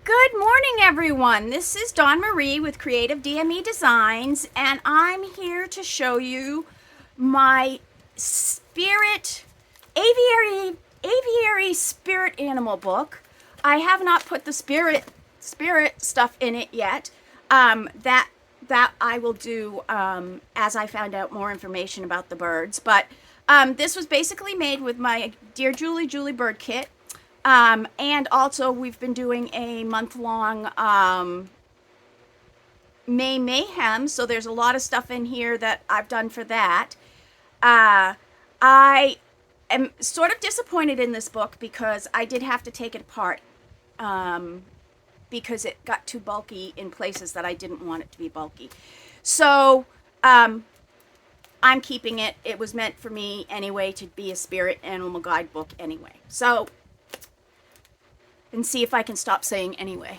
Good morning, everyone. This is Dawn Marie with Creative DME Designs, and I'm here to show you my spirit aviary spirit animal book. I have not put the spirit stuff in it yet. That I will do as I find out more information about the birds. But this was basically made with my Dear Julie bird kit. And also we've been doing a month-long May Mayhem, so there's a lot of stuff in here that I've done for that. I am sort of disappointed in this book because I did have to take it apart because it got too bulky in places that I didn't want it to be bulky. So I'm keeping it. It was meant for me anyway to be a spirit animal guide book anyway. So, and see if I can stop saying anyway.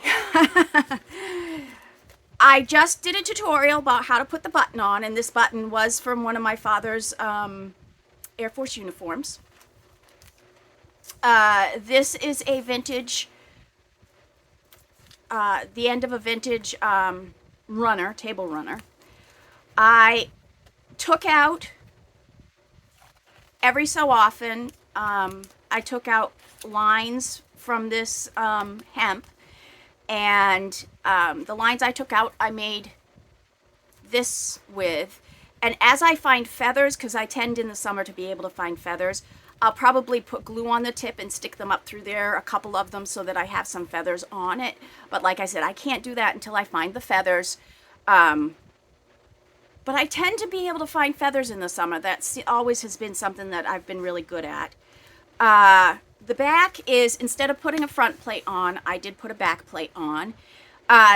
I just did a tutorial about how to put the button on, and this button was from one of my father's Air Force uniforms. This is a vintage, the end of a vintage runner, table runner. I took out, every so often, I took out lines from this hemp, and the lines I took out I made this with. And as I find feathers, because I tend in the summer to be able to find feathers, I'll probably put glue on the tip and stick them up through there, a couple of them, so that I have some feathers on it. But like I said, I can't do that until I find the feathers. But I tend to be able to find feathers in the summer. That always has been something that I've been really good at. The back is, instead of putting a front plate on, I did put a back plate on.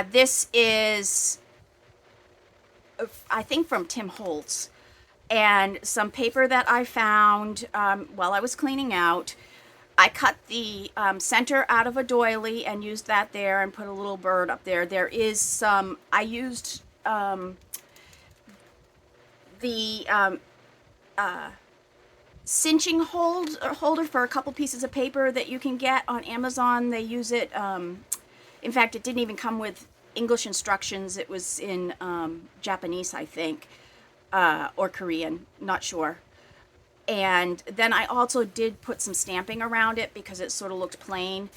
This is, I think, from Tim Holtz, and some paper that I found while I was cleaning out. I cut the center out of a doily and used that there and put a little bird up there. There is some, I used the cinching holder for a couple pieces of paper that you can get on Amazon. They use it, in fact, it didn't even come with English instructions. It was in Japanese, I think, or Korean, not sure. And then I also did put some stamping around it because it sort of looked plain.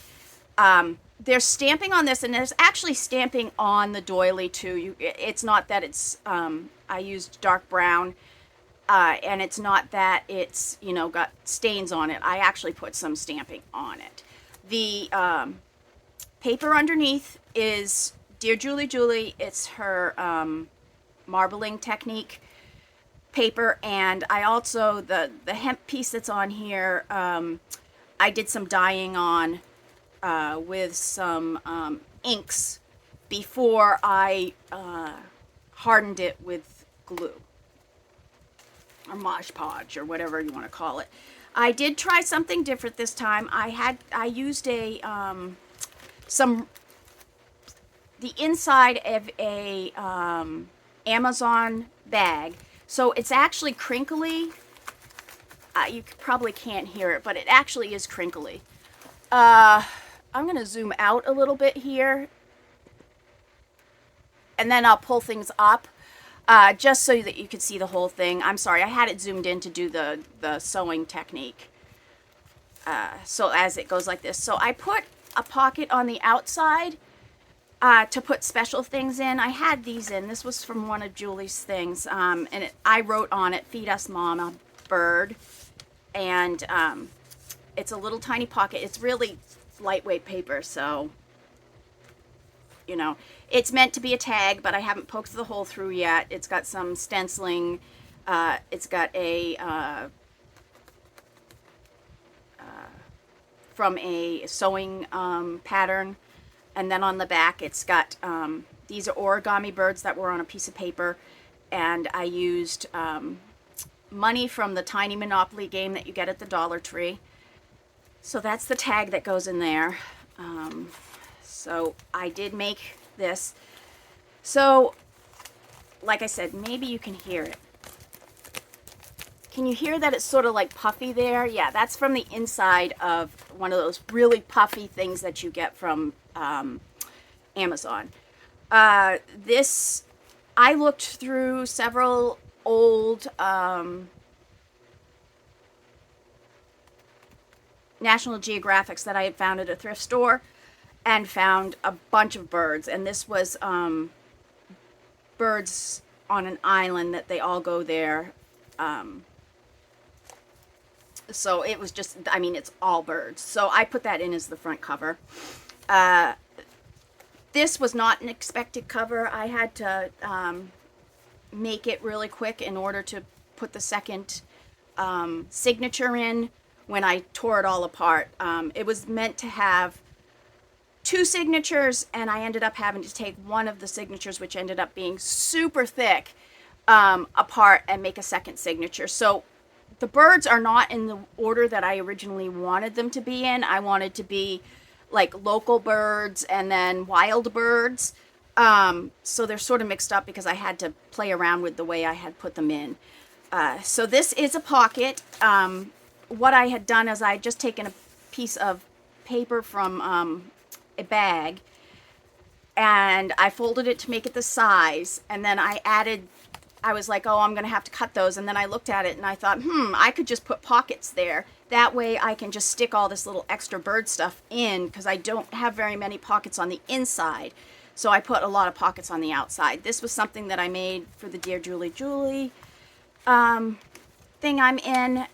There's stamping on this, and there's actually stamping on the doily too. It's not that it's, I used dark brown, and it's not that it's, you know, got stains on it. I actually put some stamping on it. The paper underneath is Dear Julie. It's her marbling technique paper, and I also, the hemp piece that's on here, I did some dyeing on with some inks before I hardened it with glue, or Mod Podge, or whatever you want to call it. I did try something different this time. I used a the inside of a Amazon bag, so it's actually crinkly. You probably can't hear it, but it actually is crinkly. I'm going to zoom out a little bit here, and then I'll pull things up. Just so that you can see the whole thing. I'm sorry, I had it zoomed in to do the sewing technique. So as it goes like this. So I put a pocket on the outside to put special things in. I had these in. This was from one of Julie's things. And I wrote on it, "Feed us, Mama, bird." And it's a little tiny pocket. It's really lightweight paper, so, you know, it's meant to be a tag, but I haven't poked the hole through yet. It's got some stenciling. It's got a from a sewing pattern, and then on the back it's got these are origami birds that were on a piece of paper, and I used money from the tiny Monopoly game that you get at the Dollar Tree. So that's the tag that goes in there. So I did make this. So, like I said, maybe you can hear it. Can you hear that it's sort of like puffy there? Yeah, that's from the inside of one of those really puffy things that you get from Amazon. This, I looked through several old National Geographics that I had found at a thrift store and found a bunch of birds. And this was birds on an island that they all go there. So it was just, I mean, it's all birds. So I put that in as the front cover. This was not an expected cover. I had to make it really quick in order to put the second signature in when I tore it all apart. It was meant to have 2 signatures, and I ended up having to take one of the signatures, which ended up being super thick, apart and make a second signature. So the birds are not in the order that I originally wanted them to be in. I wanted to be like local birds and then wild birds. So they're sort of mixed up because I had to play around with the way I had put them in. So this is a pocket. What I had done is I had just taken a piece of paper from a bag, and I folded it to make it the size, and then I was like, oh, I'm going to have to cut those, and then I looked at it and I thought, I could just put pockets there. That way I can just stick all this little extra bird stuff in, because I don't have very many pockets on the inside. So I put a lot of pockets on the outside. This was something that I made for the Dear Julie Julie thing I'm in.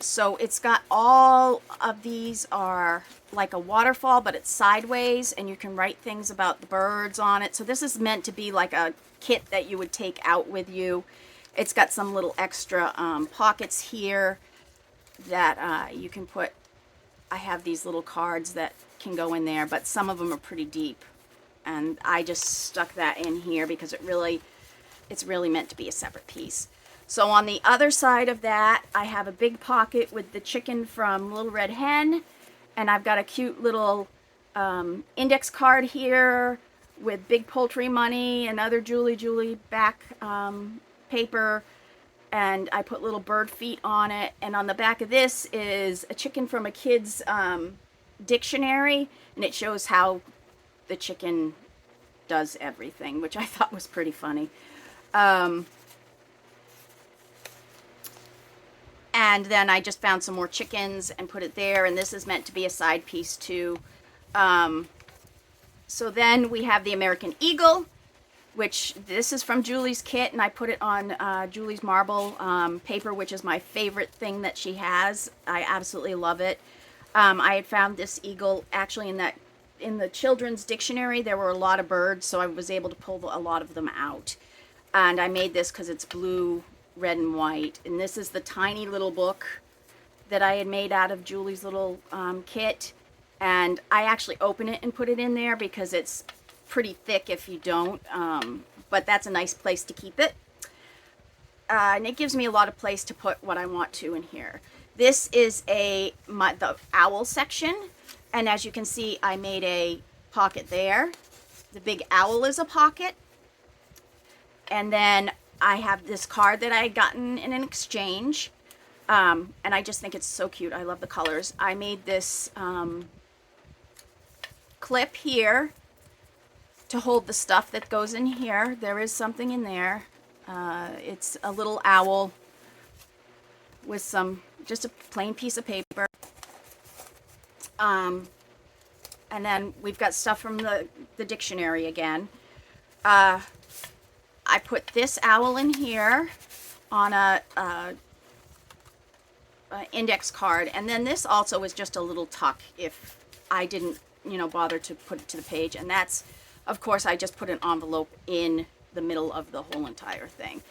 So it's got all of these are like a waterfall, but it's sideways, and you can write things about the birds on it. So this is meant to be like a kit that you would take out with you. It's got some little extra pockets here that you can put. I have these little cards that can go in there, but some of them are pretty deep, and I just stuck that in here because it's really meant to be a separate piece. So on the other side of that, I have a big pocket with the chicken from Little Red Hen, and I've got a cute little index card here with Big Poultry Money and other Julie back paper, and I put little bird feet on it. And on the back of this is a chicken from a kid's dictionary, and it shows how the chicken does everything, which I thought was pretty funny. And then I just found some more chickens and put it there, and this is meant to be a side piece too. So then we have the American Eagle, which this is from Julie's kit, and I put it on Julie's marble paper, which is my favorite thing that she has. I absolutely love it. I had found this eagle actually in the children's dictionary. There were a lot of birds, so I was able to pull a lot of them out. And I made this because it's blue, red, and white. And this is the tiny little book that I had made out of Julie's little kit. And I actually open it and put it in there because it's pretty thick if you don't. But that's a nice place to keep it. And it gives me a lot of place to put what I want to in here. This is the owl section. And as you can see, I made a pocket there. The big owl is a pocket. And then I have this card that I had gotten in an exchange, and I just think it's so cute. I love the colors. I made this clip here to hold the stuff that goes in here. There is something in there. It's a little owl with just a plain piece of paper. And then we've got stuff from the dictionary again. I put this owl in here on a index card, and then this also is just a little tuck if I didn't, bother to put it to the page. And that's, of course, I just put an envelope in the middle of the whole entire thing.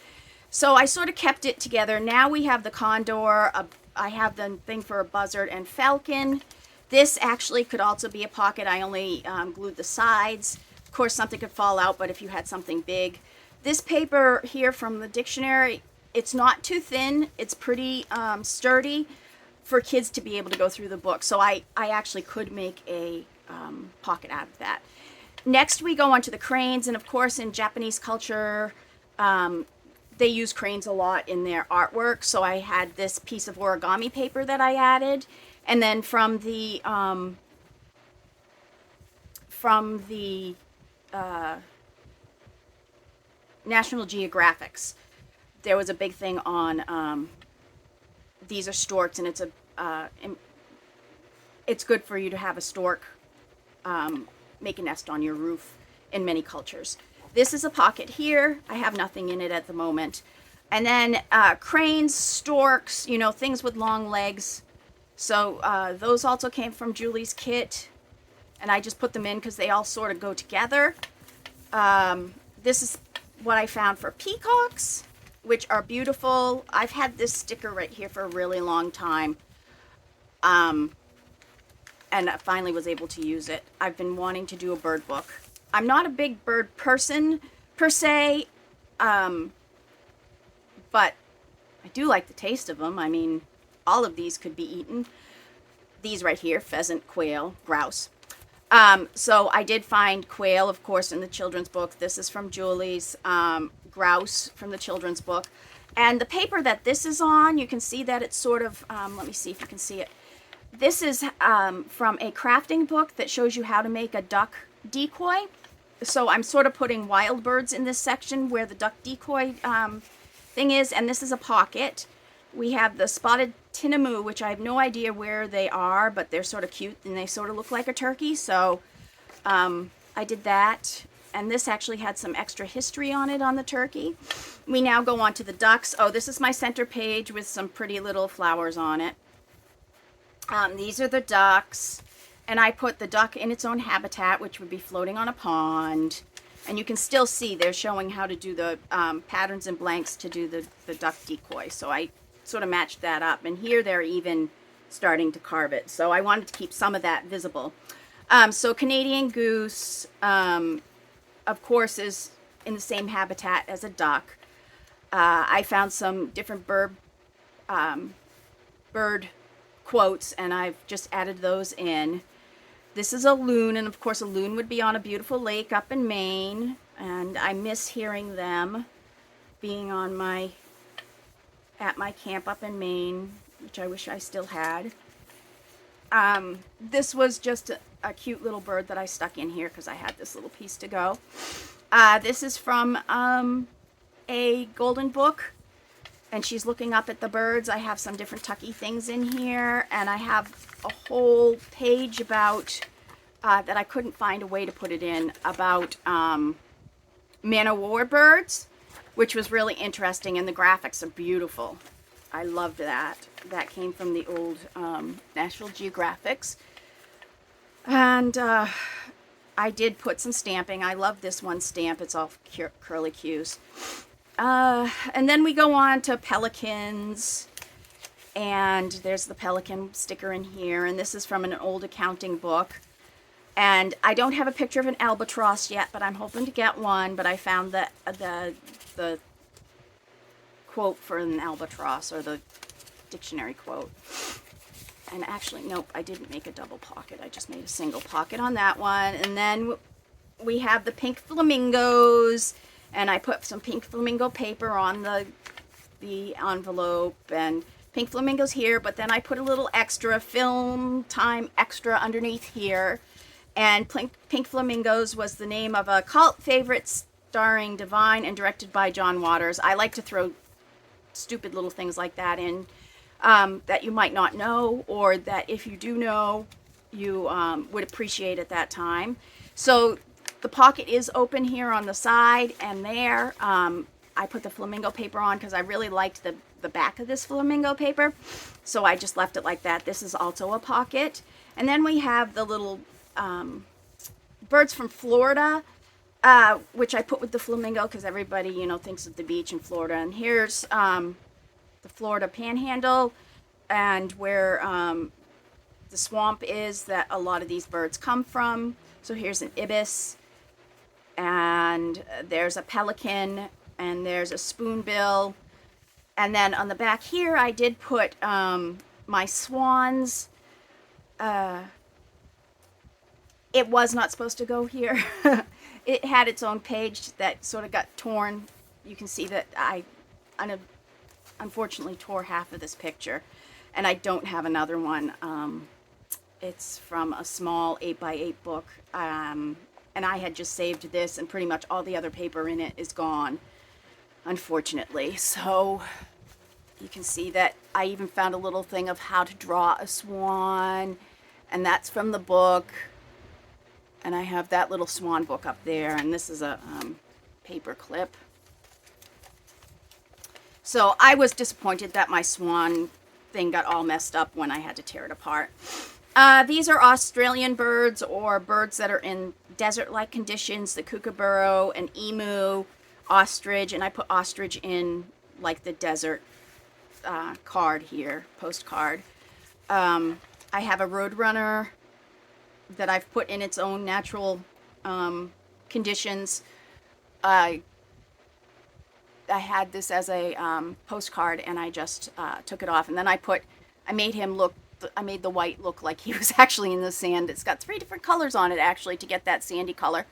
So I sort of kept it together. Now we have the condor. I have the thing for a buzzard and falcon. This actually could also be a pocket. I only glued the sides. Of course, something could fall out, but if you had something big. This paper here from the dictionary, it's not too thin. It's pretty sturdy for kids to be able to go through the book. So I actually could make a pocket out of that. Next, we go on to the cranes. And of course, in Japanese culture, they use cranes a lot in their artwork. So I had this piece of origami paper that I added. And then from from the National Geographics. There was a big thing on these are storks, and it's good for you to have a stork make a nest on your roof in many cultures. This is a pocket here. I have nothing in it at the moment. And then cranes, storks, you know, things with long legs. So those also came from Julie's kit, and I just put them in because they all sort of go together. This is what I found for peacocks, which are beautiful. I've had this sticker right here for a really long time. And I finally was able to use it. I've been wanting to do a bird book. I'm not a big bird person, per se, but I do like the taste of them. I mean, all of these could be eaten. These right here, pheasant, quail, grouse. So I did find quail, of course, in the children's book. This is from Julie's, grouse from the children's book. And the paper that this is on, you can see that it's sort of, let me see if you can see it. This is from a crafting book that shows you how to make a duck decoy. So I'm sort of putting wild birds in this section where the duck decoy thing is, and this is a pocket. We have the spotted tinamou, which I have no idea where they are, but they're sort of cute and they sort of look like a turkey. So I did that, and this actually had some extra history on it on the turkey. We now go on to the ducks. Oh, this is my center page with some pretty little flowers on it. These are the ducks, and I put the duck in its own habitat, which would be floating on a pond. And you can still see they're showing how to do the patterns and blanks to do the duck decoy. So I sort of matched that up. And here they're even starting to carve it. So I wanted to keep some of that visible. So Canadian goose, of course, is in the same habitat as a duck. I found some different bird quotes, and I've just added those in. This is a loon, and of course a loon would be on a beautiful lake up in Maine, and I miss hearing them being on at my camp up in Maine, which I wish I still had. This was just a cute little bird that I stuck in here because I had this little piece to go. This is from a golden book, and she's looking up at the birds. I have some different tucky things in here, and I have a whole page about that I couldn't find a way to put it in, about man-o'-war birds, which was really interesting, and the graphics are beautiful. I loved that. That came from the old National Geographics. And I did put some stamping. I love this one stamp. It's all curly cues. And then we go on to pelicans, and there's the pelican sticker in here, and this is from an old accounting book. And I don't have a picture of an albatross yet, but I'm hoping to get one. But I found the quote for an albatross, or the dictionary quote. And actually, nope, I didn't make a double pocket. I just made a single pocket on that one. And then we have the pink flamingos, and I put some pink flamingo paper on the envelope, and pink flamingos here, but then I put a little extra film time extra underneath here. And Pink Flamingos was the name of a cult favorite starring Divine and directed by John Waters. I like to throw stupid little things like that in that you might not know, or that if you do know, you would appreciate at that time. So the pocket is open here on the side, and there I put the flamingo paper on because I really liked the back of this flamingo paper. So I just left it like that. This is also a pocket. And then we have the little birds from Florida, which I put with the flamingo because everybody, you know, thinks of the beach in Florida. And here's the Florida Panhandle, and where the swamp is that a lot of these birds come from. So here's an ibis, and there's a pelican, and there's a spoonbill. And then on the back here, I did put my swans. It was not supposed to go here. It had its own page that sort of got torn. You can see that I unfortunately tore half of this picture, and I don't have another one It's from a small 8x8 book. And I had just saved this, and pretty much all the other paper in it is gone, unfortunately. So you can see that I even found a little thing of how to draw a swan, and that's from the book. And I have that little swan book up there, and this is a paper clip. So I was disappointed that my swan thing got all messed up when I had to tear it apart. These are Australian birds, or birds that are in desert-like conditions. The kookaburra, an emu, ostrich, and I put ostrich in like the desert card here, postcard. I have a roadrunner that I've put in its own natural conditions. I had this as a postcard, and I just took it off, and then I made the white look like he was actually in the sand. It's got 3 different colors on it, actually, to get that sandy color.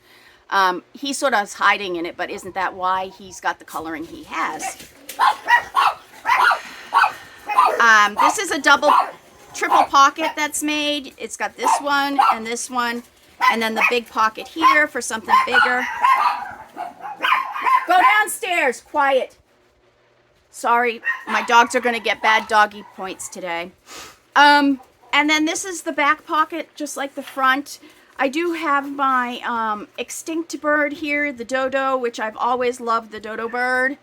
He sort of is hiding in it, but isn't that why he's got the coloring he has? This is a triple pocket that's made. It's got this one, and then the big pocket here for something bigger. Go downstairs, quiet. Sorry, my dogs are going to get bad doggy points today. And then this is the back pocket, just like the front. I do have my extinct bird here, the dodo, which I've always loved, the dodo bird.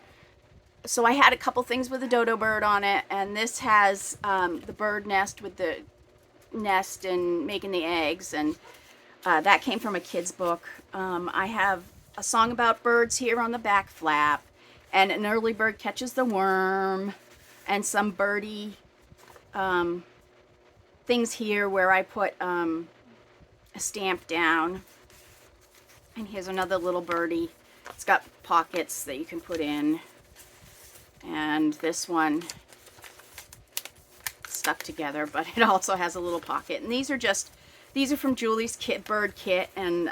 So I had a couple things with the dodo bird on it, and this has the bird nest with the nest and making the eggs, and that came from a kid's book. I have a song about birds here on the back flap, and an early bird catches the worm, and some birdie things here where I put a stamp down. And here's another little birdie. It's got pockets that you can put in. And this one stuck together, but it also has a little pocket. And these are from Julie's bird kit, and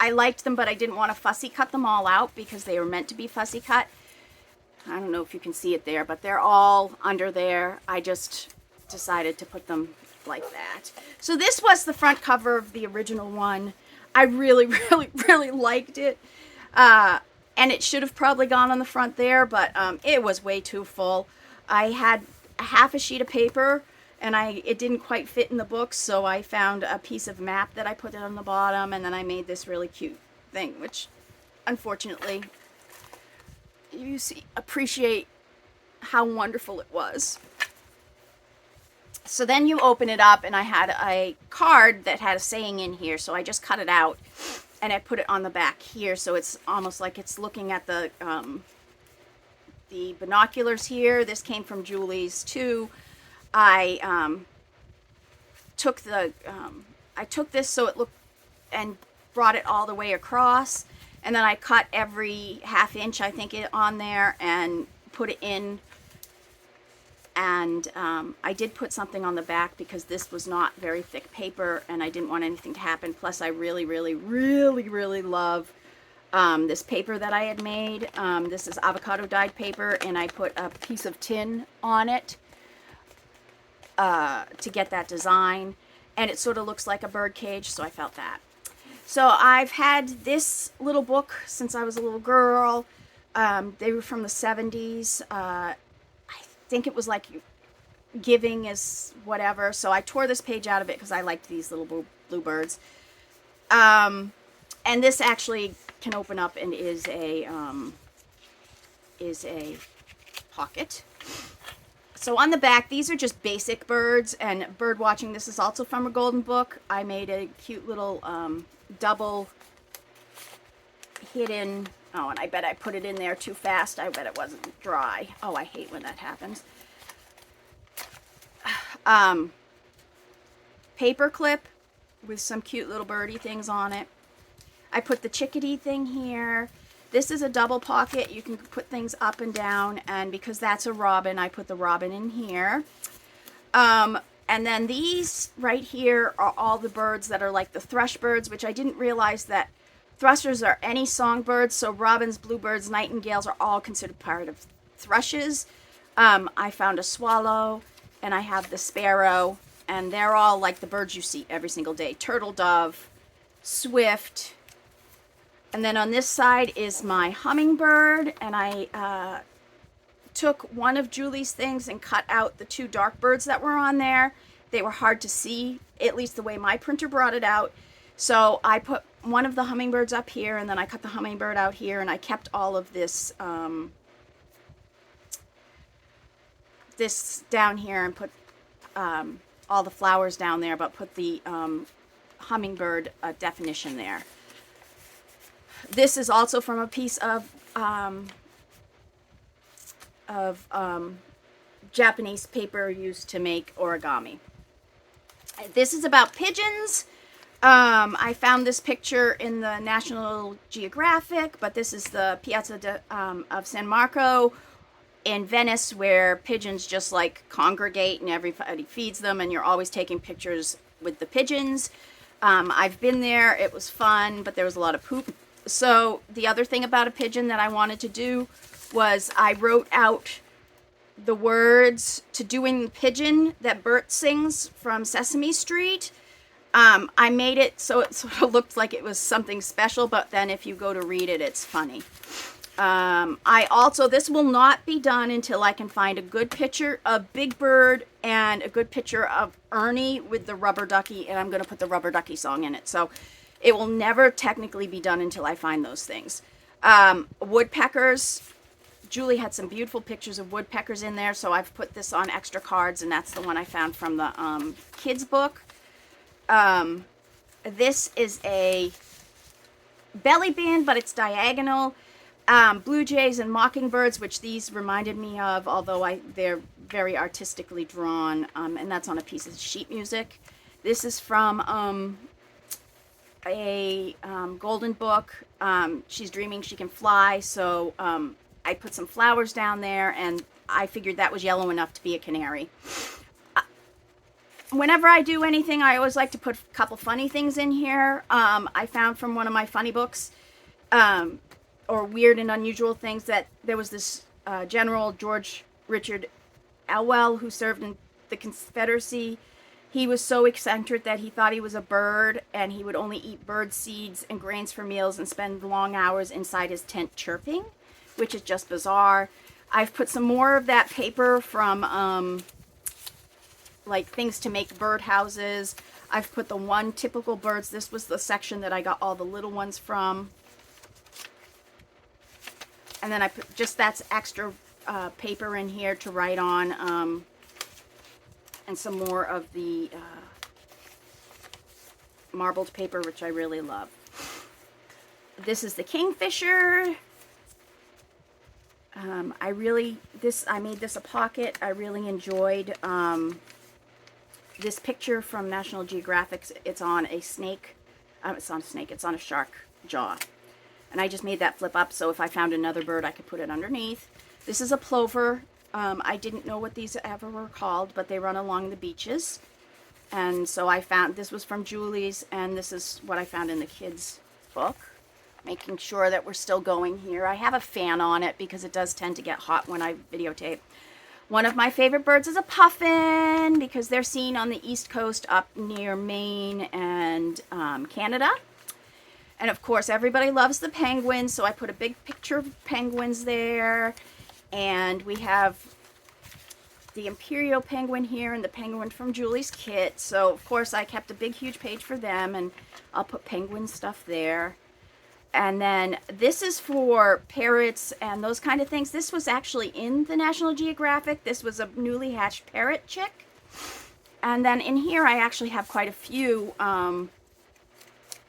I liked them, but I didn't want to fussy cut them all out because they were meant to be fussy cut. I don't know if you can see it there, but they're all under there. I just decided to put them like that. So this was the front cover of the original one. I really, really, really liked it. And it should have probably gone on the front there, but it was way too full. I had half a sheet of paper, and it didn't quite fit in the book, so I found a piece of map that I put on the bottom, and then I made this really cute thing, which, unfortunately, you appreciate how wonderful it was. So then you open it up, and I had a card that had a saying in here, so I just cut it out, and I put it on the back here, so it's almost like it's looking at the binoculars here. This came from Julie's too. I took this so it looked, and brought it all the way across, and then I cut every ½ inch, I think, on there, and put it in. And I did put something on the back because this was not very thick paper, and I didn't want anything to happen. Plus, I really, really, really, really love this paper that I had made. This is avocado dyed paper, and I put a piece of tin on it to get that design. And it sort of looks like a bird cage, so I felt that. So I've had this little book since I was a little girl. They were from the 70s. I think it was like giving is whatever. So I tore this page out of it because I liked these little blue birds. And this actually can open up and is a pocket. So on the back, these are just basic birds and bird watching. This is also from a golden book. I made a cute little double hidden. Oh, and I bet I put it in there too fast. I bet it wasn't dry. Oh, I hate when that happens. Paper clip with some cute little birdie things on it. I put the chickadee thing here. This is a double pocket. You can put things up and down, and because that's a robin, I put the robin in here. And then these right here are all the birds that are like the thrush birds, which I didn't realize that thrushes are any songbirds, so robins, bluebirds, nightingales are all considered part of thrushes. I found a swallow, and I have the sparrow, And they're all like the birds you see every single day. Turtle dove, swift. And then on this side is my hummingbird. And I took one of Julie's things and cut out the 2 dark birds that were on there. They were hard to see, at least the way my printer brought it out. So I put one of the hummingbirds up here, and then I cut the hummingbird out here, and I kept all of this this down here and put all the flowers down there, but put the hummingbird definition there. This is also from a piece of Japanese paper used to make origami. This is about pigeons. I found this picture in the National Geographic, but this is the Piazza of San Marco in Venice, where pigeons just like congregate and everybody feeds them, and you're always taking pictures with the pigeons. I've been there. It was fun, but there was a lot of poop. So the other thing about a pigeon that I wanted to do was I wrote out the words to Doing the Pigeon that Bert sings from Sesame Street. I made it so it sort of looked like it was something special, but then if you go to read it, it's funny. This will not be done until I can find a good picture of Big Bird and a good picture of Ernie with the rubber ducky, and I'm going to put the rubber ducky song in it. So it will never technically be done until I find those things. Woodpeckers. Julie had some beautiful pictures of woodpeckers in there, so I've put this on extra cards, and that's the one I found from the kids book. This is a belly band, but it's diagonal. Blue jays and mockingbirds, which these reminded me of, although they're very artistically drawn, and that's on a piece of sheet music. This is from a golden book. She's dreaming she can fly, so I put some flowers down there, and I figured that was yellow enough to be a canary. Whenever I do anything, I always like to put a couple funny things in here. I found from one of my funny books, or weird and unusual things, that there was this General George Richard Elwell who served in the Confederacy. He was so eccentric that he thought he was a bird, and he would only eat bird seeds and grains for meals and spend long hours inside his tent chirping, which is just bizarre. I've put some more of that paper from like things to make bird houses. I've put the one typical birds. This was the section that I got all the little ones from. And then I put just that's extra paper in here to write on, and some more of the marbled paper, which I really love. This is the kingfisher. I made this a pocket. I really enjoyed this picture from National Geographic. It's on a snake. It's on a shark jaw. And I just made that flip up, so if I found another bird, I could put it underneath. This is a plover. I didn't know what these ever were called, but they run along the beaches. And so I found, this was from Julie's, and this is what I found in the kids' book. Making sure that we're still going here. I have a fan on it because it does tend to get hot when I videotape. One of my favorite birds is a puffin because they're seen on the East Coast up near Maine and Canada. And of course, everybody loves the penguins, so I put a big picture of penguins there. And we have the imperial penguin here and the penguin from Julie's kit. So of course, I kept a big, huge page for them, and I'll put penguin stuff there. And then this is for parrots and those kind of things. This was actually in the National Geographic. This was a newly hatched parrot chick. And then in here, I actually have quite a few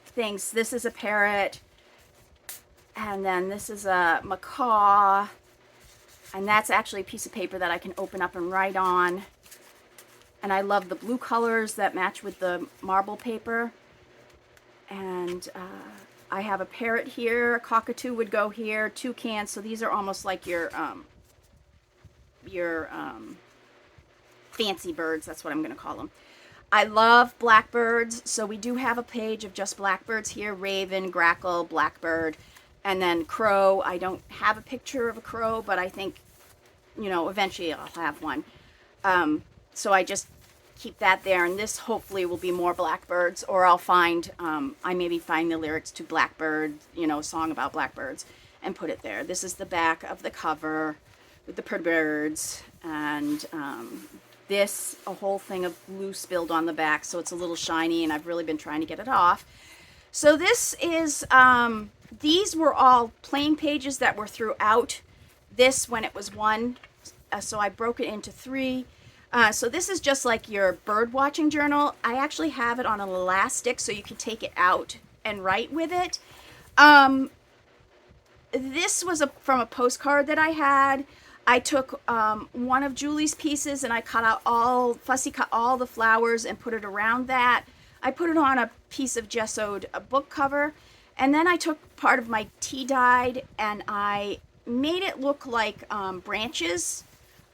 things. This is a parrot. And then this is a macaw. And that's actually a piece of paper that I can open up and write on. And I love the blue colors that match with the marble paper. And I have a parrot here, a cockatoo would go here, toucans. So these are almost like your fancy birds. That's what I'm going to call them. I love blackbirds. So we do have a page of just blackbirds here. Raven, grackle, blackbird, and then crow. I don't have a picture of a crow, but I think, eventually I'll have one. So I just keep that there, and this hopefully will be more blackbirds, or I'll find, I maybe find the lyrics to Blackbird, you know, a song about blackbirds, and put it there. This is the back of the cover with the pretty birds, and this, a whole thing of glue spilled on the back, so it's a little shiny, and I've really been trying to get it off. So this is, these were all plain pages that were throughout this when it was one, so I broke it into 3. So this is just like your bird watching journal. I actually have it on an elastic so you can take it out and write with it. This was from a postcard that I had. I took one of Julie's pieces and I fussy cut all the flowers and put it around that. I put it on a piece of gessoed book cover, and then I took part of my tea dyed and I made it look like branches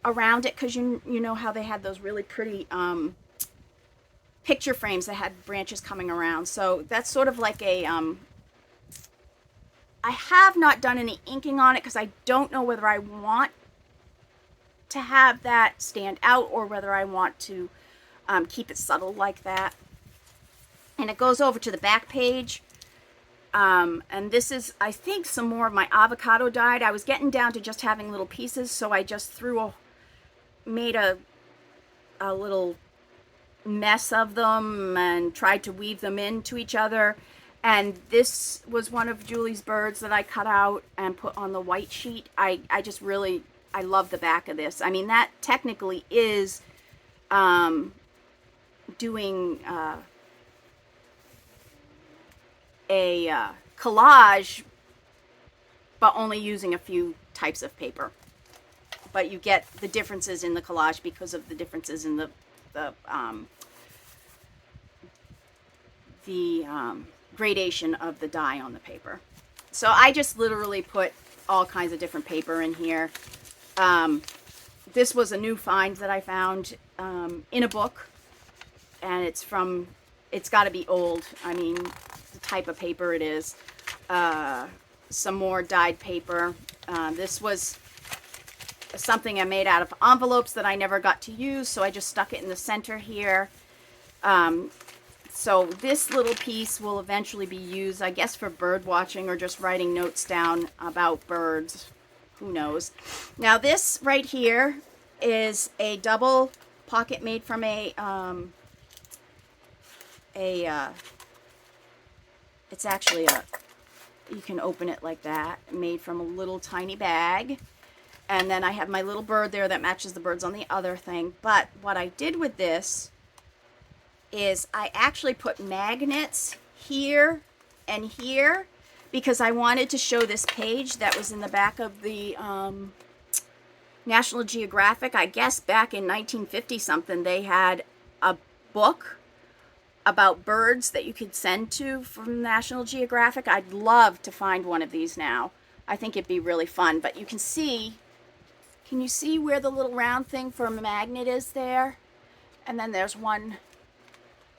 around it, because you know how they had those really pretty picture frames that had branches coming around. So that's sort of like a I have not done any inking on it because I don't know whether I want to have that stand out or whether I want to keep it subtle like that. And it goes over to the back page. And this is, I think, some more of my avocado dyed. I was getting down to just having little pieces, so I just made a little mess of them and tried to weave them into each other. And this was one of Julie's birds that I cut out and put on the white sheet. I just really, I love the back of this. I mean, that technically is doing a collage, but only using a few types of paper. But you get the differences in the collage because of the differences in the gradation of the dye on the paper. So I just literally put all kinds of different paper in here. This was a new find that I found in a book, and it's got to be old. I mean, the type of paper it is. Some more dyed paper. This was something I made out of envelopes that I never got to use, so I just stuck it in the center here. So this little piece will eventually be used, I guess, for bird watching or just writing notes down about birds. Who knows? Now this right here is a double pocket made from it's actually you can open it like that, made from a little tiny bag. And then I have my little bird there that matches the birds on the other thing. But what I did with this is I actually put magnets here and here because I wanted to show this page that was in the back of the National Geographic. I guess back in 1950 something they had a book about birds that you could send to from National Geographic. I'd love to find one of these now. I think it'd be really fun. But you can see, can you see where the little round thing for a magnet is there? And then there's one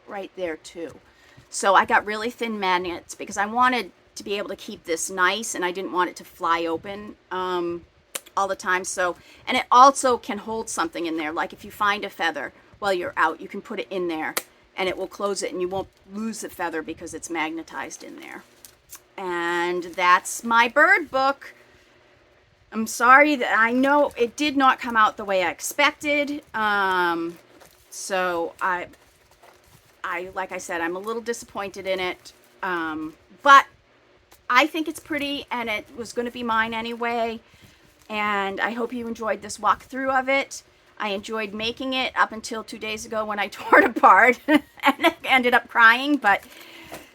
right there too. So I got really thin magnets because I wanted to be able to keep this nice, and I didn't want it to fly open all the time. So, and it also can hold something in there. Like if you find a feather while you're out, you can put it in there and it will close it and you won't lose the feather because it's magnetized in there. And that's my bird book. I'm sorry that I know it did not come out the way I expected. So I like I said, I'm a little disappointed in it. But I think it's pretty, and it was going to be mine anyway. And I hope you enjoyed this walkthrough of it. I enjoyed making it up until 2 days ago when I tore it apart and ended up crying. But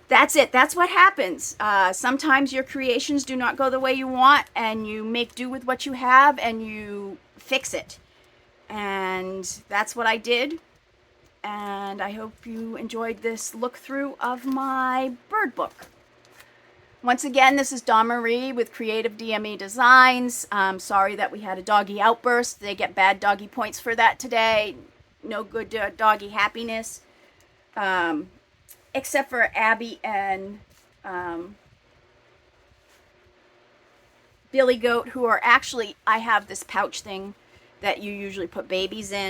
that's it. That's what happens. Sometimes your creations do not go the way you want, and you make do with what you have and you fix it. And that's what I did. And I hope you enjoyed this look through of my bird book. Once again, this is Dawn Marie with Creative DME Designs. Sorry that we had a doggy outburst. They get bad doggy points for that today. No good doggy happiness. Except for Abby and Billy Goat, who are actually, I have this pouch thing that you usually put babies in.